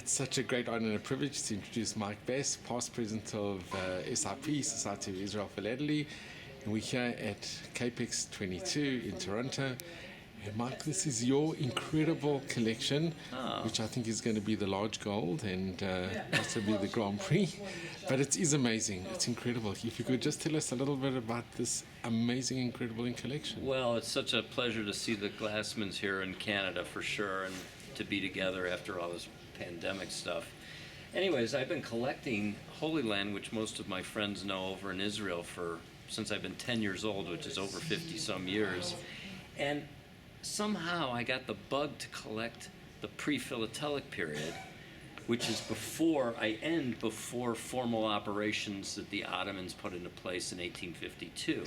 It's such a great honor and a privilege to introduce Mike Best, past president of SIP, Society of Israel Philately. And we're here at Capex 22 in Toronto. And Mike, this is your incredible collection, which I think is going to be the large gold and possibly the Grand Prix. But it is amazing. It's incredible. If you could just tell us a little bit about this amazing, incredible collection. Well, it's such a pleasure to see the Glassmans here in Canada for sure, and to be together after all this pandemic stuff. Anyways, I've been collecting Holyland, which most of my friends know, over in Israel since I've been 10 years old, which is over 50 some years. And somehow I got the bug to collect the pre-philatelic period, which is before formal operations that the Ottomans put into place in 1852.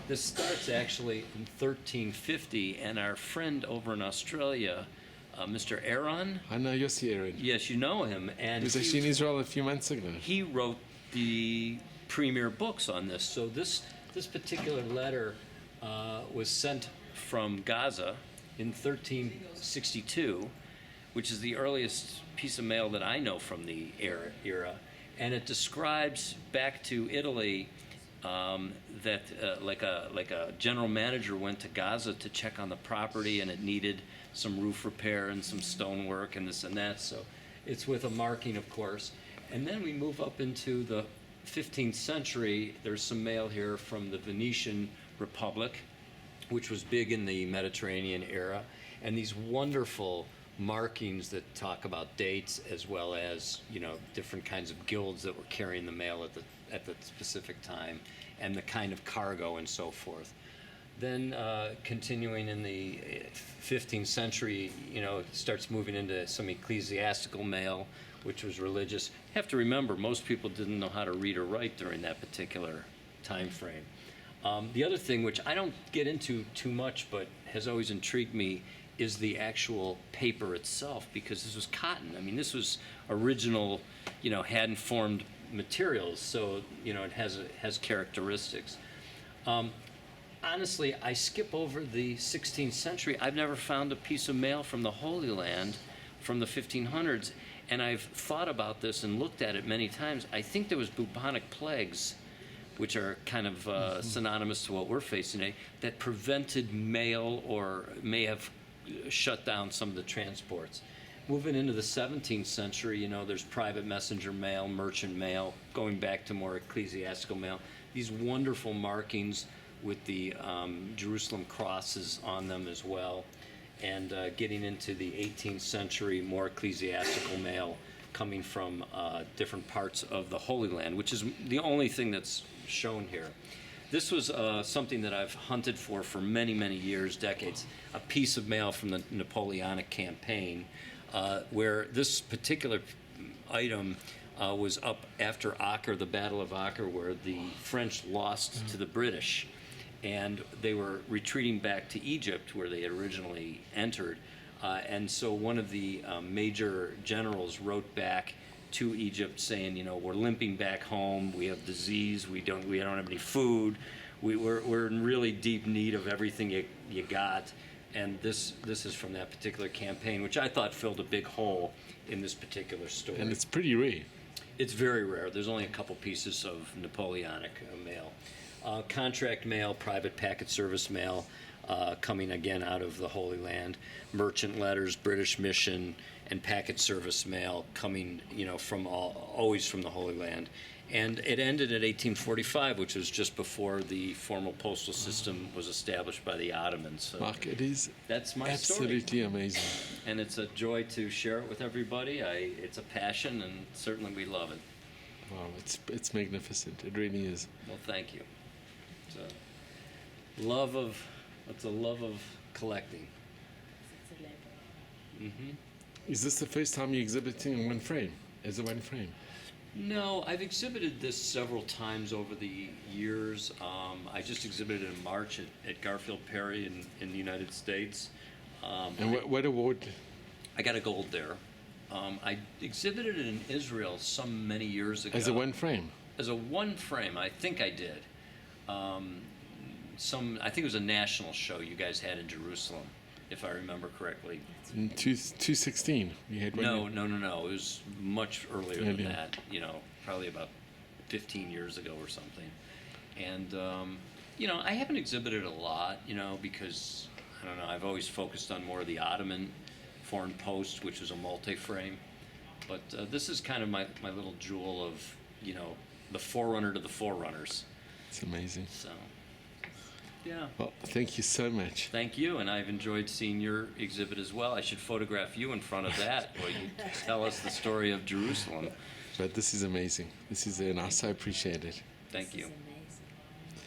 This starts actually in 1350, and our friend over in Australia, Mr. Aaron. I know Yossi Aaron. Yes, you know him. And he was actually in Israel a few months ago. He wrote the premier books on this. So this particular letter was sent from Gaza in 1362, which is the earliest piece of mail that I know from the era. And it describes back to Italy that like a general manager went to Gaza to check on the property, and it needed some roof repair and some stonework and this and that. So it's with a marking, of course. And then we move up into the 15th century. There's some mail here from the Venetian Republic, which was big in the Mediterranean era, and these wonderful markings that talk about dates, as well as, you know, different kinds of guilds that were carrying the mail at the specific time, and the kind of cargo and so forth. Then continuing in the 15th century, you know, it starts moving into some ecclesiastical mail, which was religious. You have to remember, most people didn't know how to read or write during that particular time frame. The other thing, which I don't get into too much but has always intrigued me, is the actual paper itself, because this was cotton. I mean, this was original, you know, hand formed materials, so, you know, it has characteristics. Honestly, I skip over the 16th century. I've never found a piece of mail from the Holy Land from the 1500s, and I've thought about this and looked at it many times. I think there was bubonic plagues, which are kind of synonymous to what we're facing today, that prevented mail or may have shut down some of the transports. Moving into the 17th century, you know, there's private messenger mail, merchant mail, going back to more ecclesiastical mail. These wonderful markings with the Jerusalem crosses on them as well. And getting into the 18th century, more ecclesiastical mail coming from different parts of the Holy Land, which is the only thing that's shown here. This was something that I've hunted for many, many years, decades, a piece of mail from the Napoleonic campaign, where this particular item was up after Acre, the Battle of Acre, where the French lost to the British, and they were retreating back to Egypt, where they had originally entered. And so one of the major generals wrote back to Egypt saying, you know, we're limping back home, we have disease, we don't have any food, we're in really deep need of everything you got. And this is from that particular campaign, which I thought filled a big hole in this particular story. And it's pretty rare. It's very rare. There's only a couple pieces of Napoleonic mail. Contract mail, private packet service mail, coming again out of the Holy Land, merchant letters, British mission, and packet service mail coming, you know, always from the Holy Land. And it ended at 1845, which was just before the formal postal system was established by the Ottomans. So Mark, that's my absolutely story. Amazing. And it's a joy to share it with everybody. It's a passion, and certainly we love it. Wow, it's magnificent. It really is. Well, thank you. It's a love of collecting. Mm-hmm. Is this the first time you're exhibiting in one frame, as a one frame? No, I've exhibited this several times over the years. I just exhibited in March at Garfield Perry in the United States. And what award? I got a gold there. I exhibited it in Israel many years ago. As a one frame? As a one frame, I think I did. I think it was a national show you guys had in Jerusalem. if I remember correctly. In 216, we had one. No. It was much earlier than Earlier. that. Probably about 15 years ago or something. And I haven't exhibited a lot. Because I don't know. I've always focused on more of the Ottoman foreign post, which is a multi-frame. But this is kind of my little jewel of the forerunner to the forerunners. It's amazing. So. Yeah. Well, thank you so much. Thank you, and I've enjoyed seeing your exhibit as well. I should photograph you in front of that while you tell us the story of Jerusalem. But this is amazing. And I so appreciate it. Thank you. This is amazing.